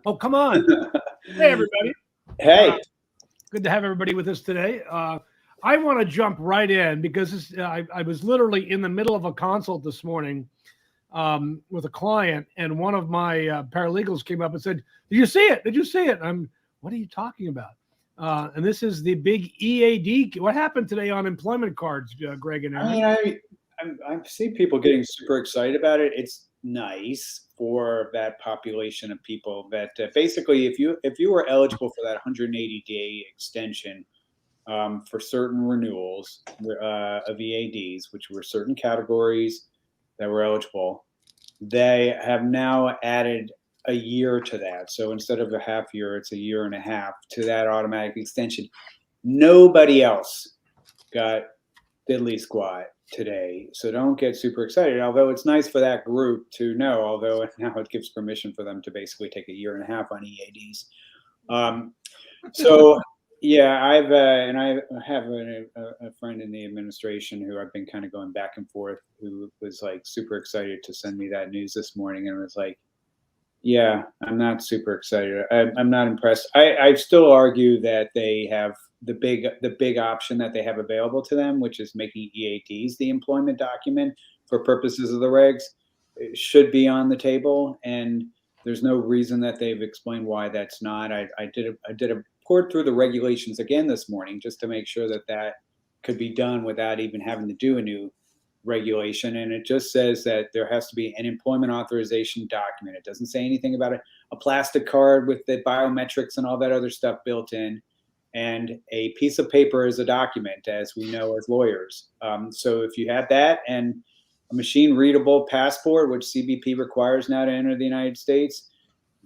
Oh, come on. Hey, everybody. Hey. Good to have everybody with us today. I want to jump right in because I was literally in the middle of a consult this morning with a client, and one of my paralegals came up and said, "Did you see it? Did you see it?" What are you talking about? And this is the big EAD. What happened today on employment cards, Greg and Aaron? I see people getting super excited about it. It's nice for that population of people that basically, if you were eligible for that 180-day extension for certain renewals of EADs, which were certain categories that were eligible, they have now added a year to that. So instead of a half year, it's a year and a half to that automatic extension. Nobody else got diddly squat today, so don't get super excited, although it's nice for that group to know, although now it gives permission for them to basically take a year and a half on EADs. So yeah, I have a friend in the administration who I've been kind of going back and forth, who was like super excited to send me that news this morning, and was like, yeah, I'm not super excited. I'm not impressed. I still argue that they have the big option that they have available to them, which is making EADs the employment document for purposes of the regs. It should be on the table, and there's no reason that they've explained why that's not. I did a poured through the regulations again this morning just to make sure that that could be done without even having to do a new regulation, and it just says that there has to be an employment authorization document. It doesn't say anything about a plastic card with the biometrics and all that other stuff built in, and a piece of paper is a document, as we know as lawyers. So if you have that and a machine readable passport, which CBP requires now to enter the United States,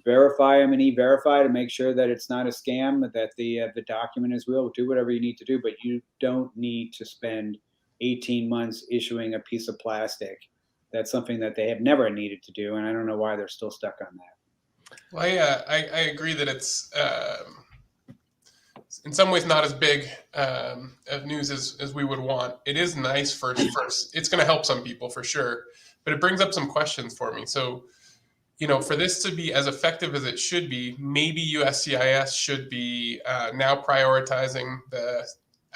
verify them and e-verify to make sure that it's not a scam, that the document is real. Do whatever you need to do, but you don't need to spend 18 months issuing a piece of plastic. That's something that they have never needed to do, and I don't know why they're still stuck on that. Well, I agree that it's in some ways not as big of news as we would want. It is nice for it's going to help some people for sure, but it brings up some questions for me. So, for this to be as effective as it should be, maybe USCIS should be now prioritizing the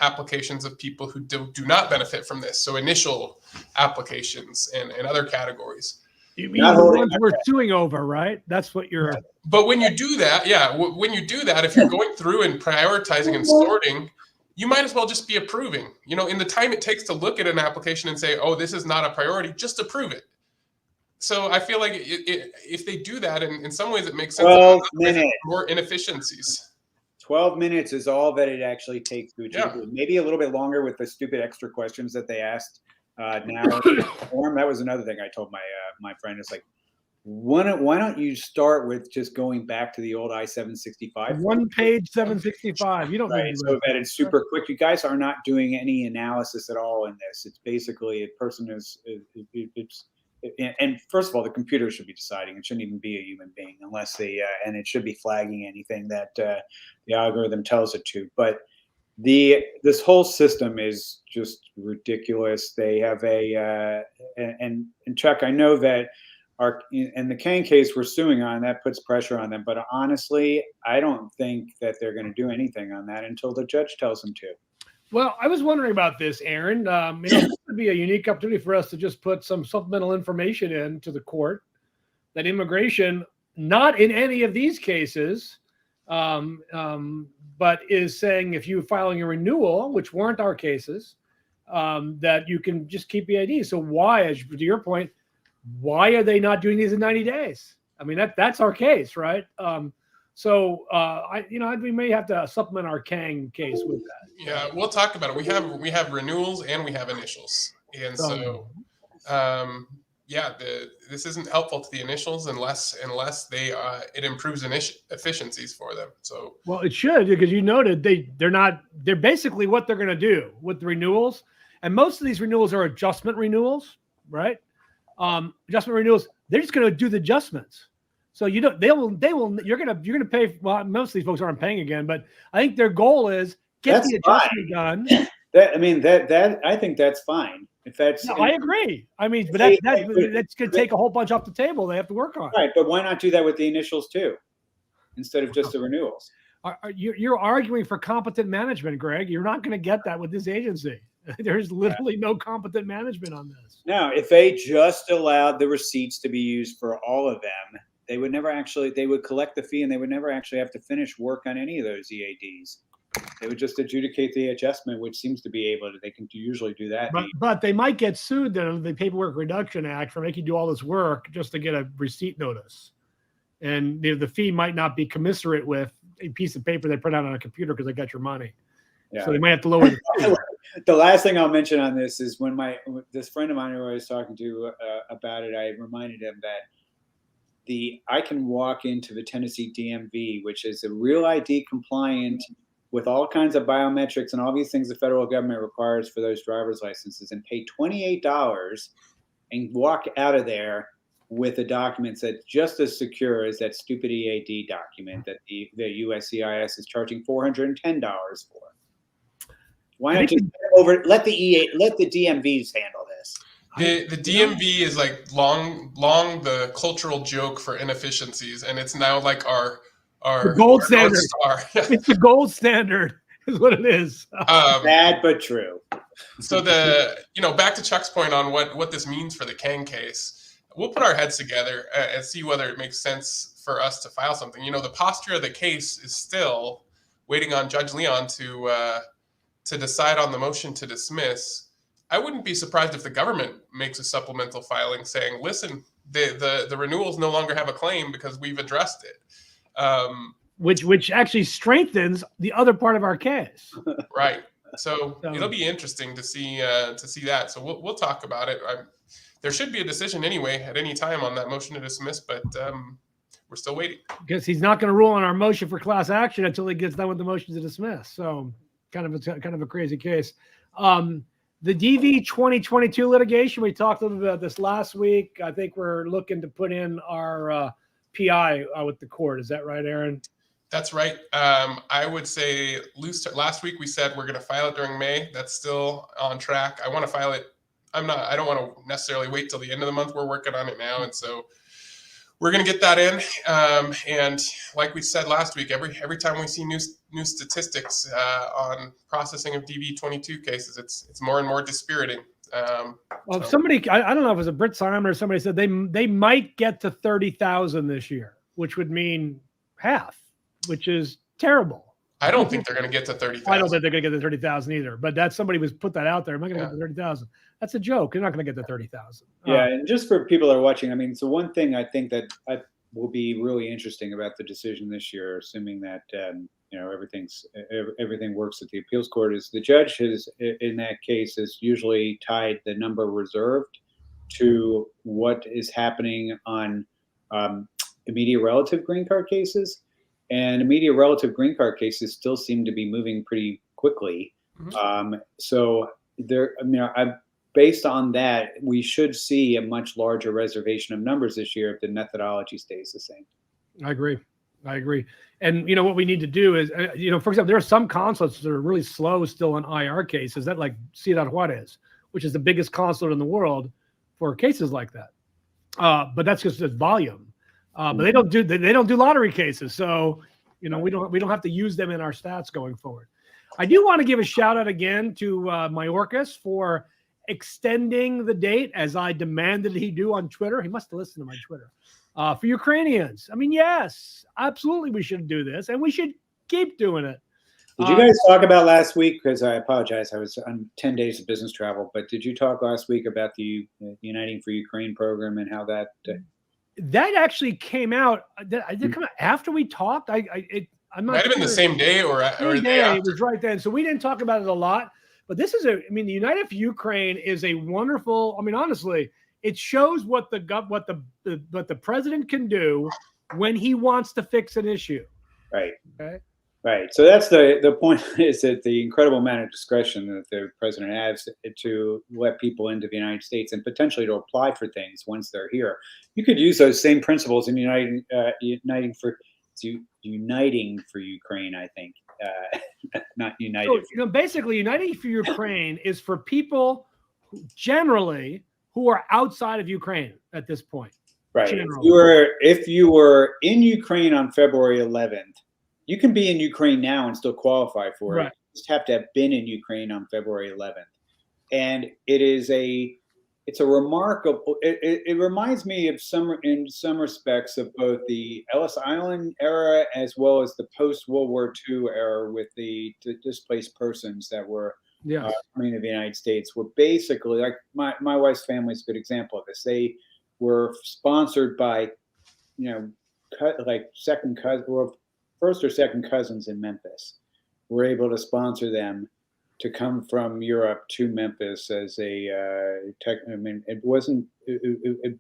applications of people who do not benefit from this. So initial applications and other categories. You mean the ones we're suing over, right? That's what you're... But when you do that, when you do that, if you're going through and prioritizing and sorting, you might as well just be approving. In the time it takes to look at an application and say, oh, this is not a priority, just approve it. So I feel like if they do that, and in some ways it makes sense. 12 minutes. More inefficiencies. 12 minutes is all that it actually takes to achieve it. Maybe a little bit longer with the stupid extra questions that they asked now. That was another thing I told my friend. It's like, why don't you start with just going back to the old I-765? One page 765. You don't need so that it's super quick. You guys are not doing any analysis at all in this. It's basically a person and first of all, the computer should be deciding. It shouldn't even be a human being unless and it should be flagging anything that the algorithm tells it to. But this whole system is just ridiculous. They have and Chuck, I know that in the Kane case we're suing on, that puts pressure on them. But honestly, I don't think that they're going to do anything on that until the judge tells them to. Well, I was wondering about this, Aaron. This would be a unique opportunity for us to just put some supplemental information into the court that immigration, not in any of these cases, but is saying if you're filing a renewal, which weren't our cases, that you can just keep the ID. So why, as to your point, why are they not doing these in 90 days? I mean, that's our case, right? We may have to supplement our Kang case with that. Yeah, we'll talk about it. We have renewals and we have initials, and so this isn't helpful to the initials unless it improves efficiencies for them. So well, it should, because you noted they're basically what they're going to do with the renewals, and most of these renewals are adjustment renewals, right? Adjustment renewals, they're just going to do the adjustments. So you're gonna pay. Well, most of these folks aren't paying again, but I think their goal is get the adjustment done. I think that's fine. If that's I agree. I mean, but that's gonna take a whole bunch off the table. They have to work on. Right, but why not do that with the initials too? instead of just the renewals. You're arguing for competent management, Greg. You're not going to get that with this agency. There's literally no competent management on this. Now, if they just allowed the receipts to be used for all of them, they would collect the fee and they would never actually have to finish work on any of those EADs. They would just adjudicate the adjustment, which seems to be able to, they can usually do that. But they might get sued then under the Paperwork Reduction Act for making you do all this work just to get a receipt notice. And the fee might not be commensurate with a piece of paper they print out on a computer because they got your money. Yeah. So they might have to lower the fee. The last thing I'll mention on this is when this friend of mine who I was talking to about it, I reminded him that I can walk into the Tennessee DMV, which is a real ID compliant with all kinds of biometrics and all these things the federal government requires for those driver's licenses, and pay $28 and walk out of there with a document that's just as secure as that stupid EAD document that the USCIS is charging $410 for. Why not just let the DMVs handle this? The DMV is like long the cultural joke for inefficiencies, and it's now like our gold standard. It's the gold standard, is what it is. Bad but true. So back to Chuck's point on what this means for the Kang case, we'll put our heads together and see whether it makes sense for us to file something. The posture of the case is still waiting on Judge Leon to decide on the motion to dismiss. I wouldn't be surprised if the government makes a supplemental filing saying, listen, the renewals no longer have a claim because we've addressed it. Which actually strengthens the other part of our case. Right. So it'll be interesting to see that. So we'll talk about it. There should be a decision anyway at any time on that motion to dismiss, but we're still waiting. Because he's not going to rule on our motion for class action until he gets done with the motion to dismiss. So kind of a crazy case. The DV2022 litigation, we talked a little bit about this last week. I think we're looking to put in our PI with the court. Is that right, Aaron? That's right. I would say last week we said we're going to file it during May. That's still on track. I want to file it. I don't want to necessarily wait till the end of the month. We're working on it now. And so we're going to get that in. And like we said last week, every time we see new statistics on processing of DV22 cases, it's more and more dispiriting. Somebody, I don't know if it was a Brit Simon or somebody said they might get to 30,000 this year, which would mean half, which is terrible. I don't think they're going to get to 30,000. I don't think they're going to get to 30,000 either. But that's somebody was put that out there. Am I going to get to 30,000? That's a joke. You're not going to get to 30,000. Yeah, and just for people that are watching, so one thing I think that will be really interesting about the decision this year, assuming that everything works at the appeals court, is the judge in that case has usually tied the number reserved to what is happening on immediate relative green card cases. And immediate relative green card cases still seem to be moving pretty quickly. Mm-hmm. So based on that, we should see a much larger reservation of numbers this year if the methodology stays the same. I agree. And what we need to do is, for example, there are some consulates that are really slow still on IR cases. That like Ciudad Juarez, which is the biggest consulate in the world for cases like that. But that's just its volume. But they don't do lottery cases, so we don't have to use them in our stats going forward. I do want to give a shout out again to Mayorkas for extending the date as I demanded he do on Twitter. He must have listened to my Twitter for Ukrainians. I mean, yes, absolutely, we should do this, and we should keep doing it. Did you guys talk about last week? Because I apologize, I was on 10 days of business travel. But did you talk last week about the Uniting for Ukraine program and how that? That actually came out. I did come out after we talked. I'm not. Might have been the same day or the day after. It was right then. So we didn't talk about it a lot. But this is the United for Ukraine is a wonderful. Honestly, it shows what the president can do when he wants to fix an issue. Right. Okay. Right. So that's the point, is that the incredible amount of discretion that the president has to let people into the United States and potentially to apply for things once they're here. You could use those same principles in uniting for Ukraine, I think, not united. So, basically, Uniting for Ukraine is for people generally who are outside of Ukraine at this point. Right. Generally. If you were in Ukraine on February 11th, you can be in Ukraine now and still qualify for it. Right. You just have to have been in Ukraine on February 11th. And it's a remarkable, it reminds me of in some respects of both the Ellis Island era as well as the post-World War II era with the displaced persons that were coming to the United States. Were basically, like my wife's family is a good example of this. They were sponsored by, like second cousin or first or second cousins in Memphis. We're able to sponsor them to come from Europe to Memphis as it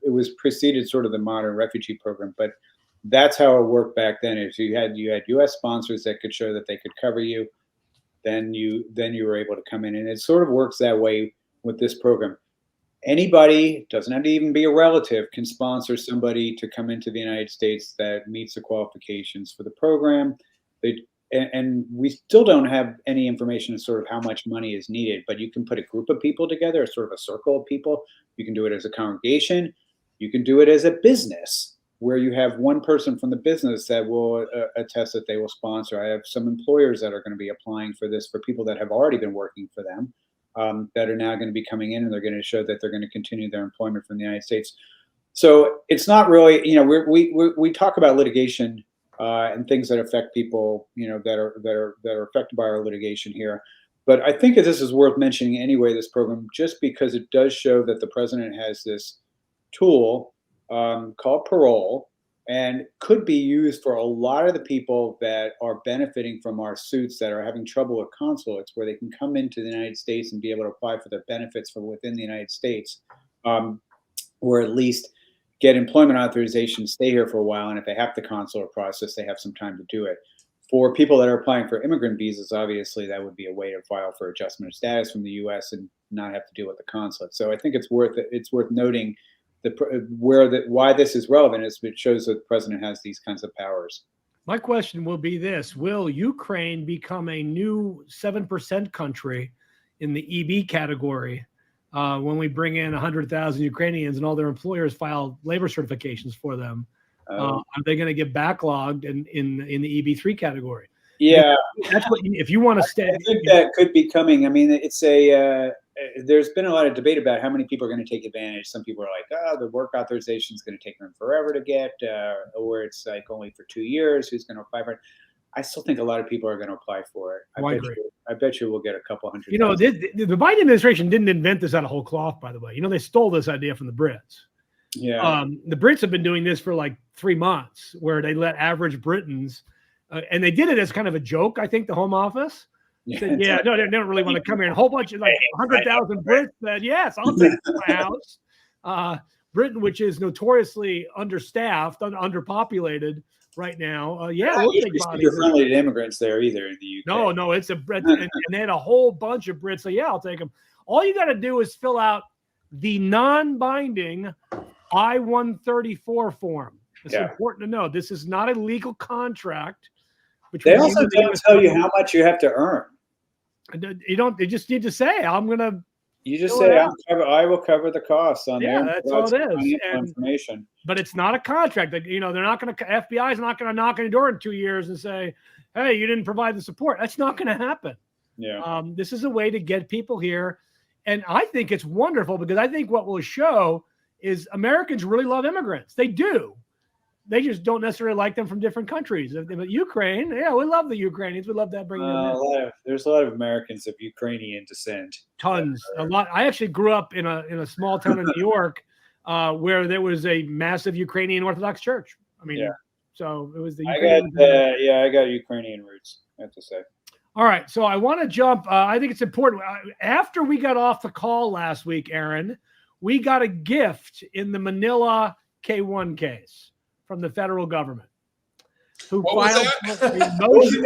was preceded sort of the modern refugee program, but that's how it worked back then. Is you had U.S. sponsors that could show that they could cover you, then you were able to come in, and it sort of works that way with this program. Anybody, doesn't have to even be a relative, can sponsor somebody to come into the United States that meets the qualifications for the program. And we still don't have any information as sort of how much money is needed, but you can put a group of people together, sort of a circle of people. You can do it as a congregation. You can do it as a business where you have one person from the business that will attest that they will sponsor. I have some employers that are going to be applying for this for people that have already been working for them. That are now going to be coming in, and they're going to show that they're going to continue their employment from the United States. So it's not really, we talk about litigation and things that affect people, that are affected by our litigation here. But I think this is worth mentioning anyway, this program, just because it does show that the president has this tool called parole, and could be used for a lot of the people that are benefiting from our suits that are having trouble with consulates, where they can come into the United States and be able to apply for their benefits from within the United States, or at least get employment authorization, stay here for a while, and if they have the consular process, they have some time to do it. For people that are applying for immigrant visas, obviously that would be a way to file for adjustment of status from the U.S. and not have to deal with the consulate. So I think it's worth noting why this is relevant is it shows that the president has these kinds of powers. My question will be this: will Ukraine become a new 7% country in the EB category when we bring in 100,000 Ukrainians and all their employers file labor certifications for them? Are they going to get backlogged in the EB3 category? Yeah, that's what. If you want to stay, I think that could be coming. I mean, it's there's been a lot of debate about how many people are going to take advantage. Some people are like, the work authorization is going to take them forever to get, or it's like only for 2 years. Who's going to apply for it? I still think a lot of people are going to apply for it. I bet you we'll get a couple hundred. The Biden administration didn't invent this out of whole cloth, by the way. They stole this idea from the Brits. Yeah. The Brits have been doing this for like 3 months, where they let average Britons, and they did it as kind of a joke. I think the Home Office. Said, they don't really want to come here. And a whole bunch of 100,000 Brits said, yes, I'll take my house. Britain, which is notoriously understaffed, underpopulated right now. We'll take bodies. You're friendly to immigrants there either in the UK. No, it's a Brit, and they had a whole bunch of Brits. So I'll take them. All you got to do is fill out the non-binding I-134 form. It's important to know this is not a legal contract. They also don't tell you how much you have to earn. You don't. You just need to say, "I'm gonna." You just say, "I will cover the costs on there." That's all it is. Information. But it's not a contract. They're not going to. FBI is not going to knock on your door in 2 years and say, "Hey, you didn't provide the support." That's not going to happen. Yeah. This is a way to get people here, and I think it's wonderful because I think what will show is Americans really love immigrants. They do. They just don't necessarily like them from different countries. But Ukraine, we love the Ukrainians. We love that bringing them in. There's a lot of Americans of Ukrainian descent. Tons, a lot. I actually grew up in a small town in New York where there was a massive Ukrainian Orthodox church. So it was the. I got Ukrainian roots, I have to say. All right, so I want to jump. I think it's important. After we got off the call last week, Aaron, we got a gift in the Manila K-1 case from the federal government, who filed a motion.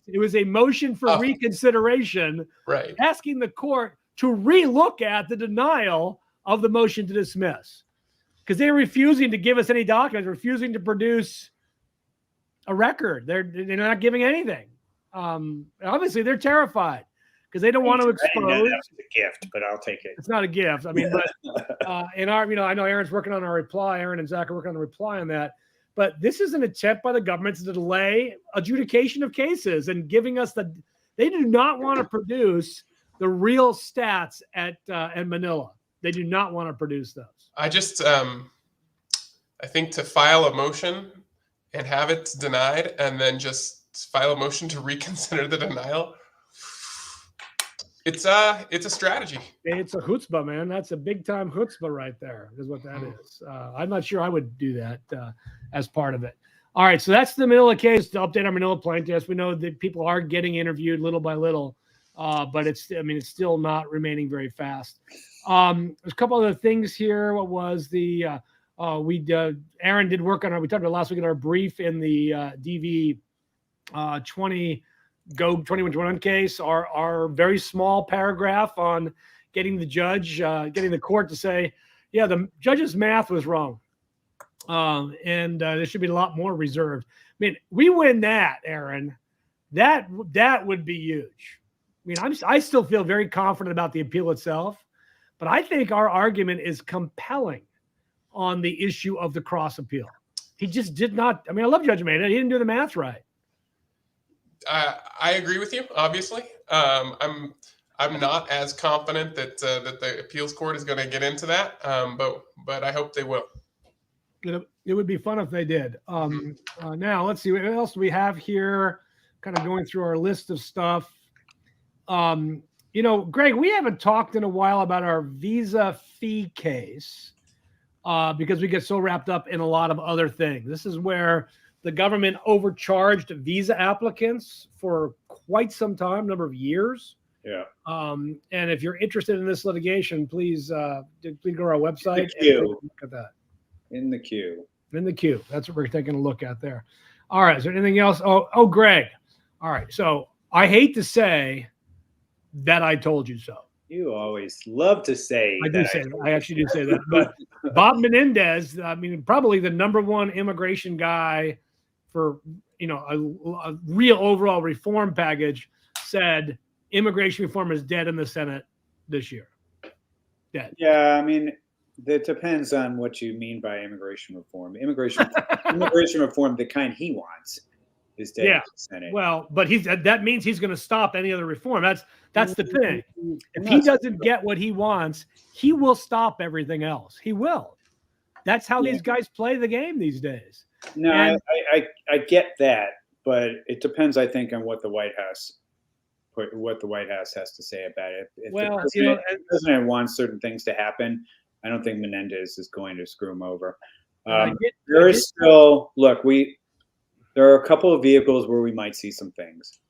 It was a motion for reconsideration, right? Asking the court to relook at the denial of the motion to dismiss, because they're refusing to give us any documents, refusing to produce a record. They're not giving anything. Obviously, they're terrified because they don't want to I didn't know expose. that was a gift, but I'll take it. It's not a gift. I mean, but in our, I know Aaron's working on our reply. Aaron and Zach are working on the reply on that. But this is an attempt by the government to delay adjudication of cases and giving us they do not want to produce the real stats at Manila. They do not want to produce those. I just, I think to file a motion and have it denied and then just file a motion to reconsider the denial, it's a strategy. It's a chutzpah, man. That's a big time chutzpah right there, is what that is. I'm not sure I would do that as part of it. All right, so that's the Manila case. To update our Manila plaintiffs, we know that people are getting interviewed little by little, but it's still not remaining very fast. There's a couple other things here. What was the Aaron did work on we talked about last week in our brief in the DV20 21 case, our very small paragraph on getting the judge, getting the court to say, yeah, the judge's math was wrong. And there should be a lot more reserved. I mean, we win that, Aaron, that would be huge. I mean, I still feel very confident about the appeal itself, but I think our argument is compelling on the issue of the cross appeal. He just did not. I mean, I love Judge Maida. He didn't do the math right. I agree with you. Obviously, I'm not as confident that the appeals court is going to get into that, but I hope they will. It would be fun if they did. Now let's see what else do we have here. Kind of going through our list of stuff. Greg, we haven't talked in a while about our visa fee case because we get so wrapped up in a lot of other things. This is where the government overcharged visa applicants for quite some time, number of years. Yeah. And if you're interested in this litigation, please go to our website and take a look at that. In the queue. In the queue. That's what we're taking a look at there. All right. Is there anything else? Oh, Greg. All right. So I hate to say that I told you so. You always love to say I do say that. I actually do say that. But Bob Menendez, probably the number one immigration guy for, a real overall reform package, said immigration reform is dead in the Senate this year. Dead. Yeah, I mean, it depends on what you mean by immigration reform. Immigration reform, the kind he wants, is dead in the Senate. Well, but that means he's going to stop any other reform. That's the thing. If he doesn't get what he wants, he will stop everything else. He will. That's how these guys play the game these days. No, I get that, but it depends, I think, on what the White House has to say about it. If the president wants certain things to happen, I don't think Menendez is going to screw him over. There are a couple of vehicles where we might see some things.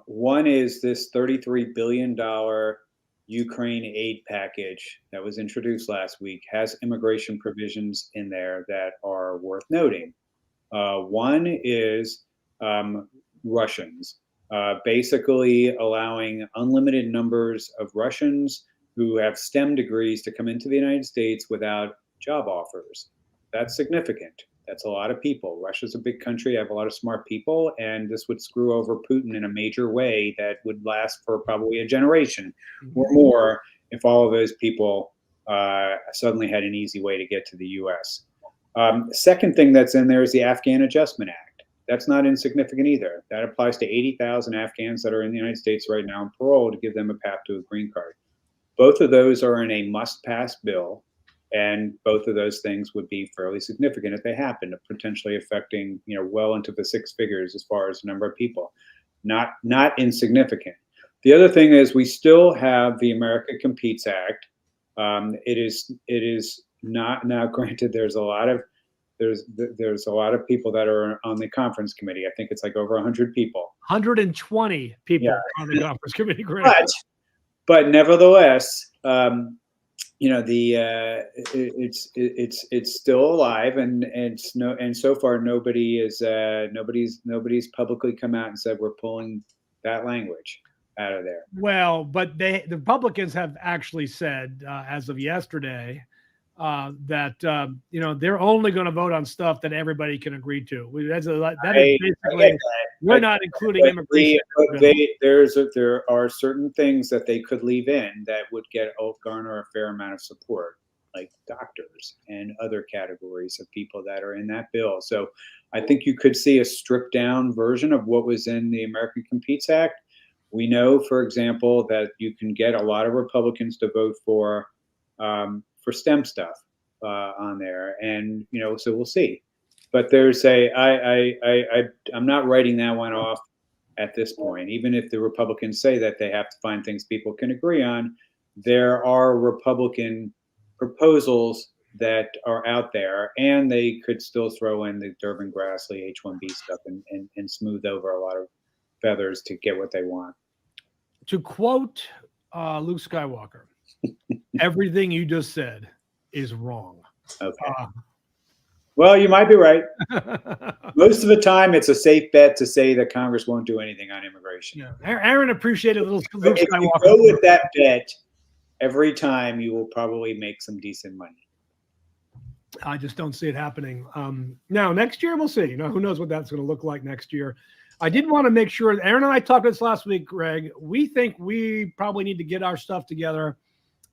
One is this $33 billion Ukraine aid package that was introduced last week has immigration provisions in there that are worth noting. One is Russians, basically allowing unlimited numbers of Russians who have STEM degrees to come into the United States without job offers. That's significant. That's a lot of people. Russia's a big country, have a lot of smart people, and this would screw over Putin in a major way that would last for probably a generation or more if all of those people suddenly had an easy way to get to the U.S. Second thing that's in there is the Afghan Adjustment Act. That's not insignificant either. That applies to 80,000 Afghans that are in the United States right now on parole to give them a path to a green card. Both of those are in a must-pass bill. And both of those things would be fairly significant if they happen, potentially affecting, well into the six figures as far as the number of people. Not insignificant. The other thing is we still have the America Competes Act. It is not now. Granted, there's a lot of people that are on the conference committee. I think it's like over 100 people. 120 people on the conference committee. Great. But nevertheless. It's still alive, and so far nobody's publicly come out and said we're pulling that language out of there. Well, but the Republicans have actually said as of yesterday that they're only going to vote on stuff that everybody can agree to. That is I basically get we're But- not including immigration. there are certain things that they could leave in that would garner a fair amount of support, like doctors and other categories of people that are in that bill. So I think you could see a stripped down version of what was in the American Competes Act. We know, for example, that you can get a lot of Republicans to vote for STEM stuff on there, and so we'll see. But there's I'm not writing that one off at this point. Even if the Republicans say that they have to find things people can agree on, there are Republican proposals that are out there, and they could still throw in the Durbin Grassley H-1B stuff and smooth over a lot of feathers to get what they want. To quote Luke Skywalker, everything you just said is wrong. Okay. Well, you might be right. Most of the time, it's a safe bet to say that Congress won't do anything on immigration. Yeah. Aaron appreciated Luke If you Skywalker. go with that bet every time, you will probably make some decent money. I just don't see it happening. Now, next year, we'll see. Who knows what that's going to look like next year. I did want to make sure, Aaron and I talked about this last week, Greg. We think we probably need to get our stuff together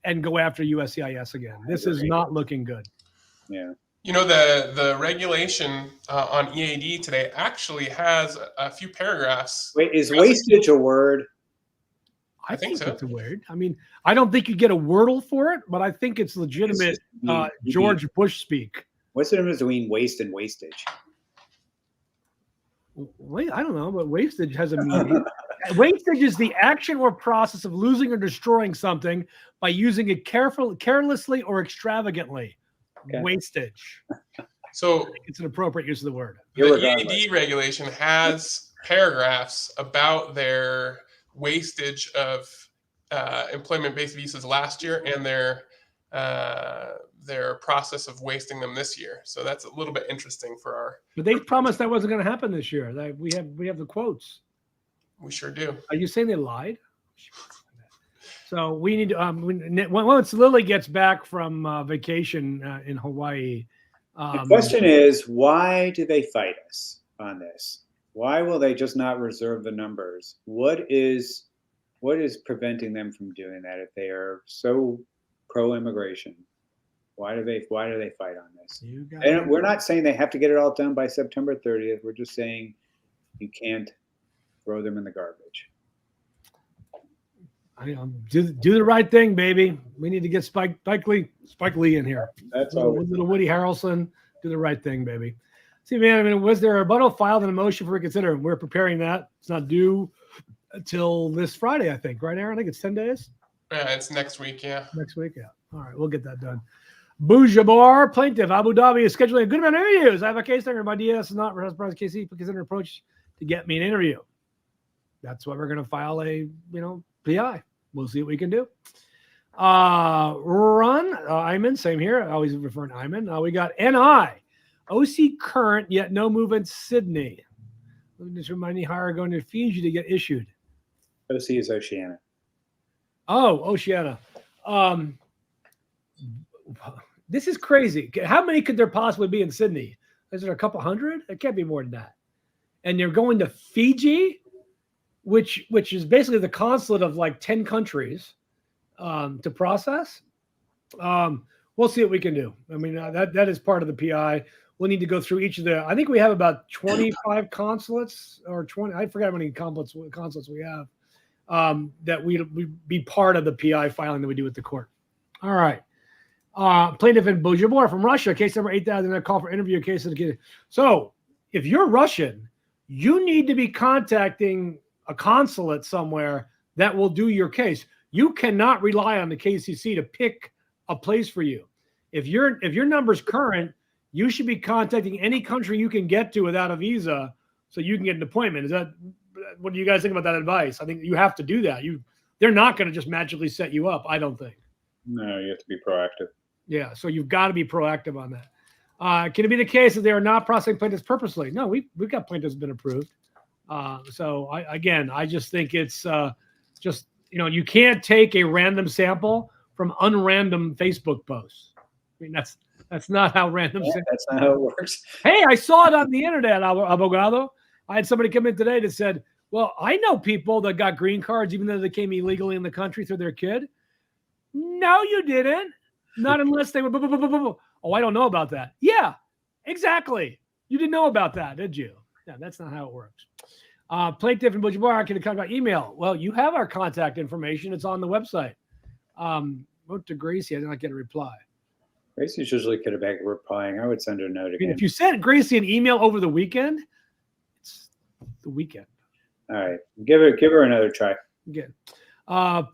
and go after USCIS again. This is not looking good. Yeah. The regulation on EAD today actually has a few paragraphs. Wait, is wastage a word? I think so. it's a word. I mean, I don't think you get a wordle for it, but I think it's legitimate George Bush speak. What's the difference between waste and wastage? Wait, I don't know, but wastage has a meaning. Wastage is the action or process of losing or destroying something by using it carelessly or extravagantly. Okay. Wastage. So it's an appropriate use of the word. The EAD regulation has paragraphs about their wastage of employment-based visas last year and their process of wasting them this year. So that's a little bit interesting for our. But they promised that wasn't going to happen this year. We have the quotes. We sure do. Are you saying they lied? So we need to once Lily gets back from vacation in Hawaii. The question is, why do they fight us on this? Why will they just not reserve the numbers? What is preventing them from doing that if they are so pro-immigration? Why do they fight on this? We're not saying they have to get it all done by September 30th. We're just saying you can't throw them in the garbage. Do the right thing, baby. We need to get Spike Lee in here. That's all. Little Woody Harrelson. Do the right thing, baby. See, man. Was there a rebuttal filed and a motion for reconsider? We're preparing that. It's not due until this Friday, I think. Right, Aaron? I think it's 10 days. Yeah, it's next week. Yeah. Next week. Yeah. All right, we'll get that done. Boujabar, plaintiff, Abu Dhabi is scheduling a good amount of interviews. I have a case there. My DS is not surprised KC because an approach to get me an interview. That's why we're going to file a PI. We'll see what we can do. Iman, same here. I always refer to Iman. We got NI, OC current, yet no movement, Sydney. Just remind me how going to Fiji to get issued. OC is Oceania. Oh, Oceania. This is crazy. How many could there possibly be in Sydney? Is there a couple hundred? It can't be more than that. And you're going to Fiji, which is basically the consulate of like 10 countries to process. We'll see what we can do. I mean, that is part of the PI. We'll need to go through each of the. I think we have about 25 consulates or 20. I forgot how many consulates we have that we be part of the PI filing that we do with the court. All right. Plaintiff in Boujabar from Russia, case number 8,000, a call for interview case of the kid. So if you're Russian, you need to be contacting a consulate somewhere that will do your case. You cannot rely on the KCC to pick a place for you. If your number's current, you should be contacting any country you can get to without a visa so you can get an appointment. What do you guys think about that advice? I think you have to do that. They're not going to just magically set you up, I don't think. No, you have to be proactive. Yeah, so you've got to be proactive on that. Can it be the case that they are not processing plaintiffs purposely? No, we've got plaintiffs been approved. So I just think it's you can't take a random sample from unrandom Facebook posts. mean, that's not how random. Yeah, that's not how it works. Hey, I saw it on the internet, abogado. I had somebody come in today that said, well, I know people that got green cards even though they came illegally in the country through their kid. No, you didn't. Not unless they were. Oh, I don't know about that. Yeah, exactly. You didn't know about that, did you? Yeah, that's not how it works. Plaintiff and Butcher Bar can contact by email. Well, you have our contact information. It's on the website. Wrote to Gracie. I did not get a reply. Gracie's usually good about replying. I would send her a note again. If you sent Gracie an email over the weekend, it's the weekend. All right, give her another try. Again,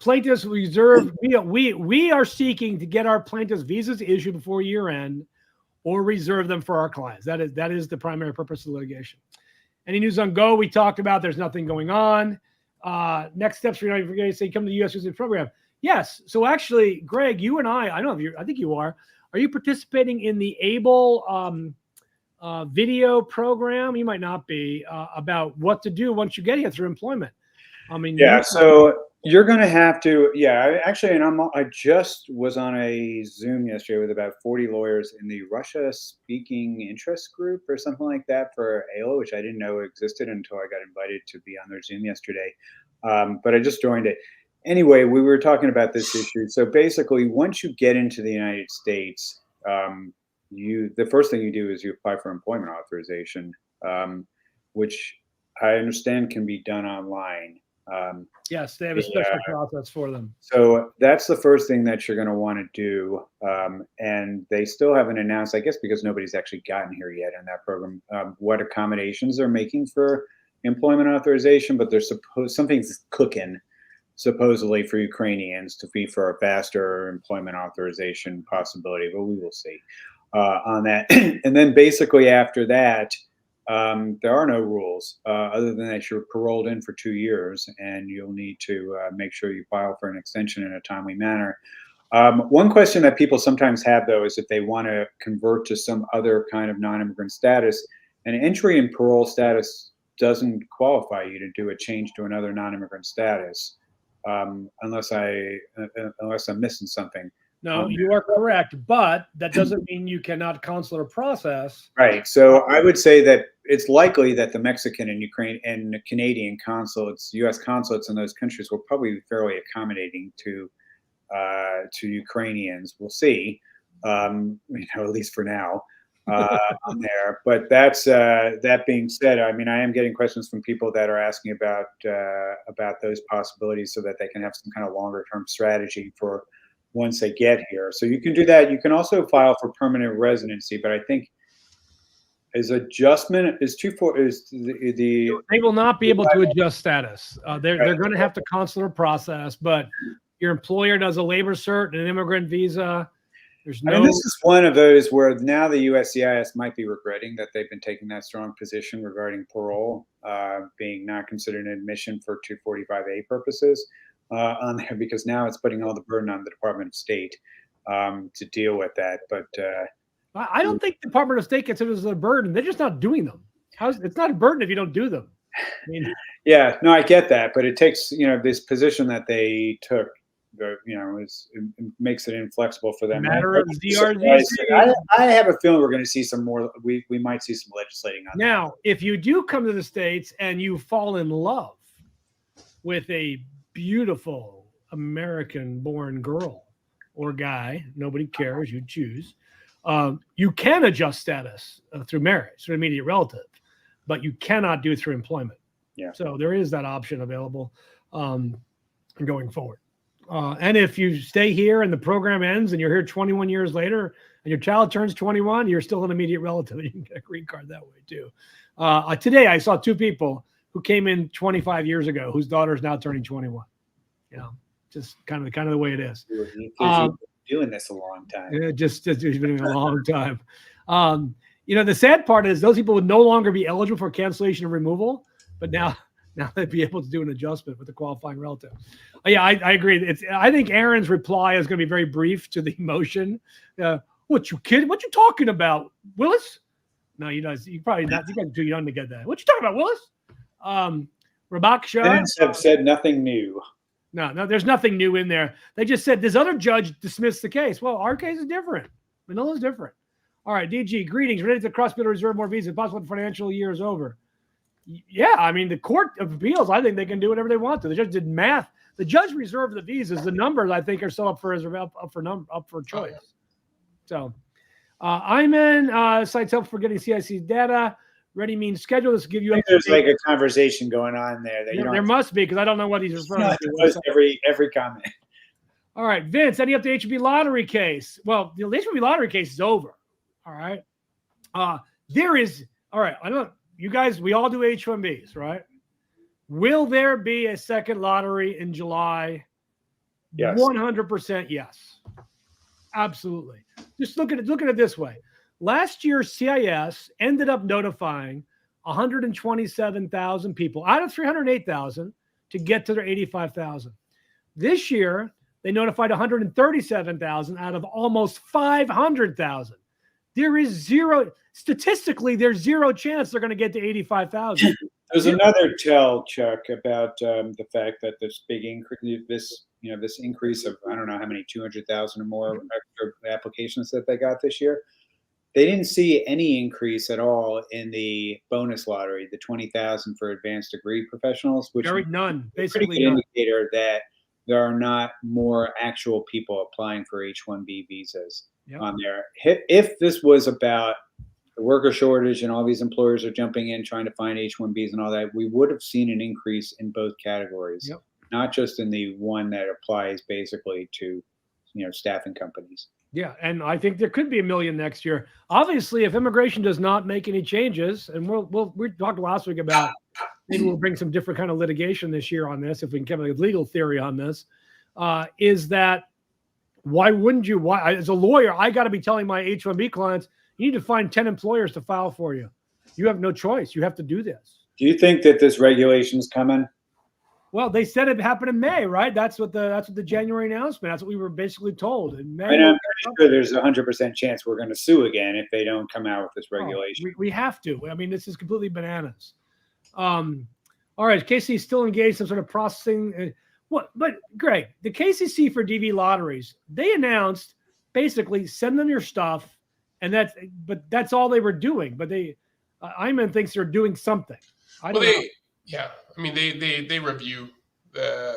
plaintiffs reserve. We are seeking to get our plaintiffs' visas issued before year end, or reserve them for our clients. That is the primary purpose of litigation. Any news on Go? We talked about. There's nothing going on. Next steps for you. Forget to say come to the USCIS program. Yes. So actually, Greg, you and I don't know if you. I think you are. Are you participating in the ABLE video program? You might not be, about what to do once you get here through employment. I mean, yeah. So you're going to have to. Yeah. I just was on a Zoom yesterday with about 40 lawyers in the Russia speaking interest group or something like that for AILA, which I didn't know existed until I got invited to be on their Zoom yesterday. But I just joined it. Anyway, we were talking about this issue. So basically, once you get into the United States, the first thing you do is you apply for employment authorization, which I understand can be done online. Yes, they have a special process for them. So that's the first thing that you're going to want to do. And they still haven't announced, I guess, because nobody's actually gotten here yet in that program, what accommodations they're making for employment authorization. But there's something's cooking, supposedly, for Ukrainians to be for a faster employment authorization possibility, but we will see on that. And then basically after that, there are no rules other than that you're paroled in for 2 years and you'll need to make sure you file for an extension in a timely manner. One question that people sometimes have, though, is if they want to convert to some other kind of non-immigrant status, an entry in parole status doesn't qualify you to do a change to another non-immigrant status. Unless I'm missing something. No, you are correct, but that doesn't mean you cannot consular process. Right. So I would say that it's likely that the Mexican and Ukraine and Canadian consulates, U.S. consulates in those countries, will probably be fairly accommodating to Ukrainians. We'll see. At least for now. On there, but that being said, I mean, I am getting questions from people that are asking about those possibilities so that they can have some kind of longer term strategy for once they get here. So you can do that. You can also file for permanent residency, but I think as adjustment is they will not be able to adjust status. They're going to have to consular process, but your employer does a labor cert and an immigrant visa. I mean, this is one of those where now the USCIS might be regretting that they've been taking that strong position regarding parole being not considered an admission for 245A purposes on there, because now it's putting all the burden on the Department of State to deal with that. But I don't think the Department of State considers it a burden. They're just not doing them. It's not a burden if you don't do them. I mean, yeah, no, I get that, but it takes this position that they took. It makes it inflexible for them. Matter of DRGC. I have a feeling we're going to see some more. We might see some legislating on now. that. If you do come to the States and you fall in love with a beautiful American-born girl or guy, nobody cares. You choose. You can adjust status through marriage, through immediate relative, but you cannot do it through employment. Yeah. So there is that option available going forward. And if you stay here and the program ends and you're here 21 years later and your child turns 21, you're still an immediate relative. You can get a green card that way too. Today I saw 2 people who came in 25 years ago whose daughter is now turning 21. Just kind of the way it is. You've been doing this a long time. Yeah, just it's been a long time. The sad part is those people would no longer be eligible for cancellation and removal, but now they'd be able to do an adjustment with the qualifying relative. Yeah, I agree. I think Aaron's reply is going to be very brief to the motion. What you kidding? What you talking about, Willis? No, you probably not. You guys are too young to get that. What you talking about, Willis? Rabak Shah have said nothing new. No, there's nothing new in there. They just said this other judge dismissed the case. Well, our case is different. Manila's different. All right, DG, greetings. Ready to cross-border reserve more visas. Possible the financial year is over. Yeah, I mean, the Court of Appeals, I think they can do whatever they want to. The judge did math. The judge reserved the visas. The numbers, I think, are still up for choice. So, I'm in. Sites help for getting CIC data. Ready means schedule. This will give you. There's like a conversation going on there. That there must be, because I don't know what he's referring to. Every comment. All right, Vince, any update HB lottery case? Well, the HB lottery case is over. All right. There is, all right, I don't, you guys, we all do H-1Bs, right? Will there be a second lottery in July? Yes. 100% yes. Absolutely. Just look at it this way. Last year, CIS ended up notifying 127,000 people out of 308,000 to get to their 85,000. This year, they notified 137,000 out of almost 500,000. There is zero, statistically, there's zero chance they're going to get to 85,000. There's another tell, Chuck, about the fact that this big increase, this increase of, I don't know how many, 200,000 or more extra applications that they got this year. They didn't see any increase at all in the bonus lottery, the 20,000 for advanced degree professionals, which is none, basically an indicator that there are not more actual people applying for H-1B visas on there. If this was about the worker shortage and all these employers are jumping in trying to find H-1Bs and all that, we would have seen an increase in both categories, not just in the one that applies basically to, staffing companies. Yeah, and I think there could be 1 million next year. Obviously, if immigration does not make any changes, and we talked last week about maybe we'll bring some different kind of litigation this year on this, if we can come up with a legal theory on this, is that why wouldn't you? Why, as a lawyer, I got to be telling my H-1B clients, you need to find 10 employers to file for you. You have no choice. You have to do this. Do you think that this regulation is coming? Well, they said it happened in May, right? That's what the January announcement. That's what we were basically told in May. And I'm pretty sure there's a 100% chance we're going to sue again if they don't come out with this regulation. We have to. I mean, this is completely bananas. All right, KC still engaged in some sort of processing. But Greg, the KCC for DV lotteries, they announced basically send them your stuff, and that's all they were doing. But Iman thinks they're doing something. I don't know. Yeah, I mean, they review the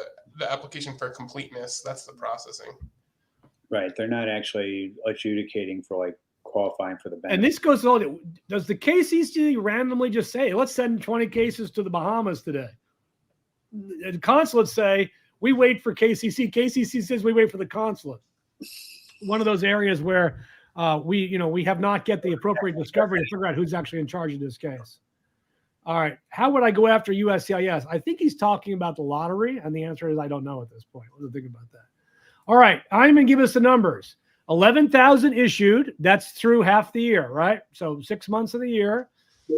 application for completeness. That's the processing. Right. They're not actually adjudicating for like qualifying for the benefit. And this goes on. Does the KCC randomly just say, let's send 20 cases to the Bahamas today? The consulates say, we wait for KCC. KCC says we wait for the consulate. One of those areas where we have not get the appropriate discovery to figure out who's actually in charge of this case. All right. How would I go after USCIS? I think he's talking about the lottery, and the answer is I don't know at this point. What do you think about that? All right. I'm going to give us the numbers. 11,000 issued. That's through half the year, right? So 6 months of the year,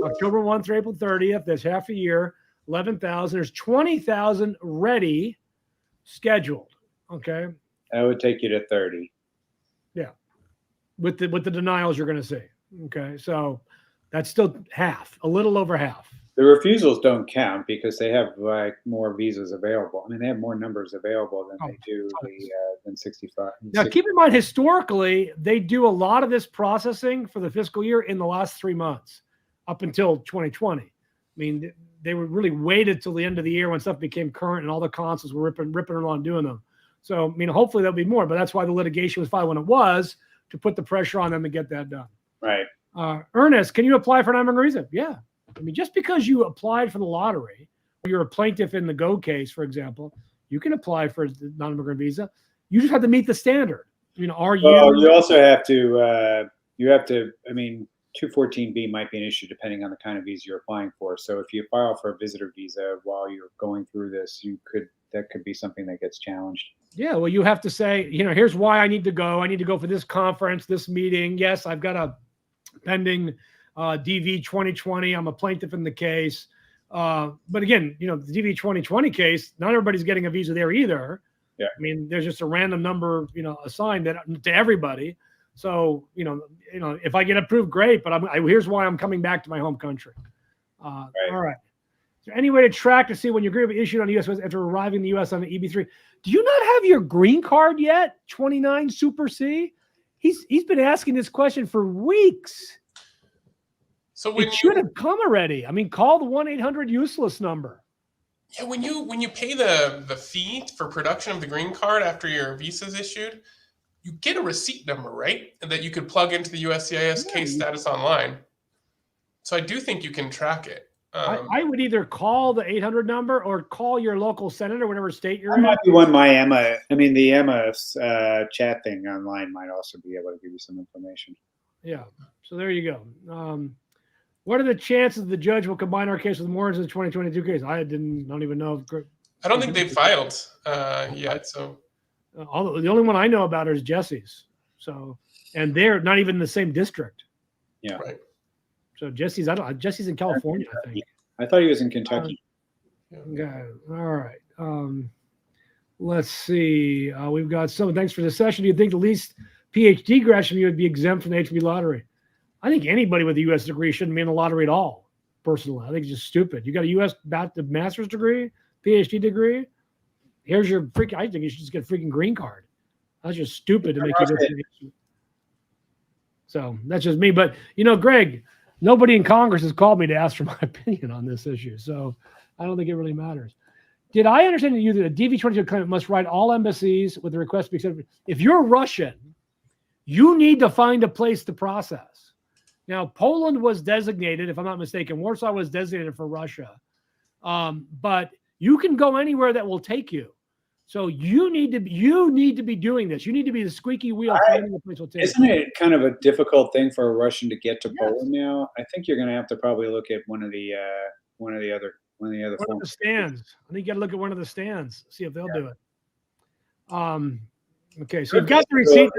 October 1 through April 30th. That's half a year. 11,000. There's 20,000 ready, scheduled. Okay. That would take you to 30. Yeah. With the denials you're going to see. Okay. So that's still half, a little over half. The refusals don't count because they have like more visas available. I mean, they have more numbers available than they do than 65. Now, keep in mind, historically, they do a lot of this processing for the fiscal year in the last 3 months up until 2020. I mean, they were really waited till the end of the year when stuff became current and all the consuls were ripping along doing them. So, I mean, hopefully there'll be more, but that's why the litigation was filed when it was, to put the pressure on them to get that done. Right. Ernest, can you apply for an immigrant visa? Yeah. I mean, just because you applied for the lottery, or you're a plaintiff in the GO case, for example, you can apply for a non-immigrant visa. You just have to meet the standard. Are you? Well, you also have to, I mean, 214B might be an issue depending on the kind of visa you're applying for. So if you file for a visitor visa while you're going through this, that could be something that gets challenged. Yeah, well, you have to say, here's why I need to go. I need to go for this conference, this meeting. Yes, I've got a pending DV2020. I'm a plaintiff in the case. But again, the DV2020 case, not everybody's getting a visa there either. Yeah. I mean, there's just a random number, assigned to everybody. So, if I get approved, great. But here's why I'm coming back to my home country. Right. All right. Is there any way to track to see when your agreement issued on the U.S. after arriving in the U.S. on the EB3? Do you not have your green card yet? 29 Super C? He's been asking this question for weeks. So when it should have come already. I mean, call the 1-800-USELESS number. Yeah, when you pay the fee for production of the green card after your visa is issued, you get a receipt number, right? And that you could plug into the USCIS case status online. So I do think you can track it. I would either call the 800 number or call your local senator, whatever state you're in. Might be one the Emma chat thing online might also be able to give you some information. Yeah. So there you go. What are the chances the judge will combine our case with Moran's in the 2022 case? I don't even know. I don't think they've filed yet. So the only one I know about is Jesse's. So, and they're not even in the same district. Yeah. Right. So Jesse's in California, I think. I thought he was in Kentucky. Okay. All right. Let's see. We've got some. Thanks for the session. Do you think the least PhD graduate from you would be exempt from the HB lottery? I think anybody with a U.S. degree shouldn't be in the lottery at all. Personally, I think it's just stupid. You got a U.S. master's degree, PhD degree. Here's your freaking. I think you should just get a freaking green card. That's just stupid to make you this. So that's just me. But Greg, nobody in Congress has called me to ask for my opinion on this issue. So I don't think it really matters. Did I understand that a DV2020 claimant must write all embassies with the request to be accepted? If you're Russian, you need to find a place to process. Now, Poland was designated, if I'm not mistaken, Warsaw was designated for Russia. But you can go anywhere that will take you. So you need to be doing this. You need to be the squeaky wheel finding the place will take. Isn't it kind of a difficult thing for a Russian to get to Poland now? I think you're going to have to probably look at one of the other stands. I think you got to look at one of the stands, see if they'll do it. Okay, so you've got the receipt.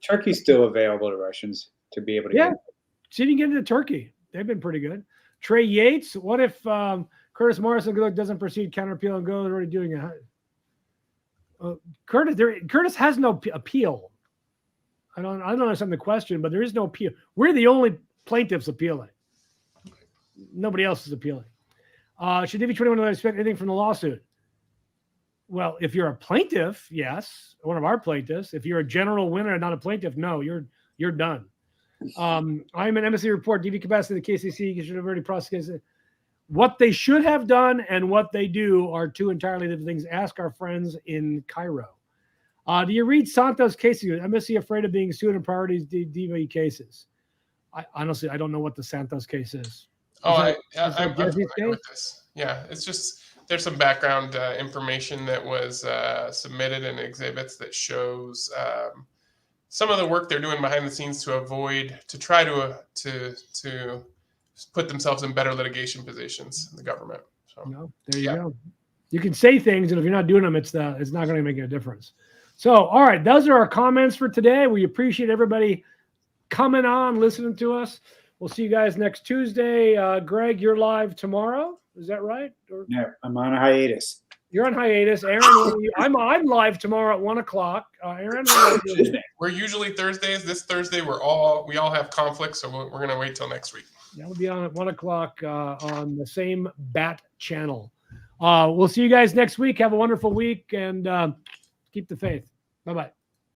Turkey's still available to Russians to be able to get it. See if you can get into Turkey. They've been pretty good. Trey Yates, what if Curtis Morrison doesn't proceed, counter appeal, and go? They're already doing it. Curtis has no appeal. I don't understand the question, but there is no appeal. We're the only plaintiffs appealing. Nobody else is appealing. Should DV21 expect anything from the lawsuit? Well, if you're a plaintiff, yes, one of our plaintiffs. If you're a general winner and not a plaintiff, no, you're done. I'm an embassy report, DV capacity of the KCC. You should have already prosecuted. What they should have done and what they do are two entirely different things. Ask our friends in Cairo. Do you read Santos cases? Embassy afraid of being sued in priorities DV cases. Honestly, I don't know what the Santos case is. I'm familiar with this. Yeah, it's just there's some background information that was submitted in exhibits that shows some of the work they're doing behind the scenes to try to put themselves in better litigation positions in the government. So there you go. You can say things, and if you're not doing them, it's not going to make a difference. So, all right, those are our comments for today. We appreciate everybody coming on, listening to us. We'll see you guys next Tuesday. Greg, you're live tomorrow. Is that right? No, I'm on a hiatus. You're on hiatus. Aaron, I'm live tomorrow at 1:00. Aaron, we're usually Thursdays. This Thursday, we all have conflicts, so we're going to wait till next week. That'll be on at 1:00 on the same BAT channel. We'll see you guys next week. Have a wonderful week and keep the faith. Bye-bye.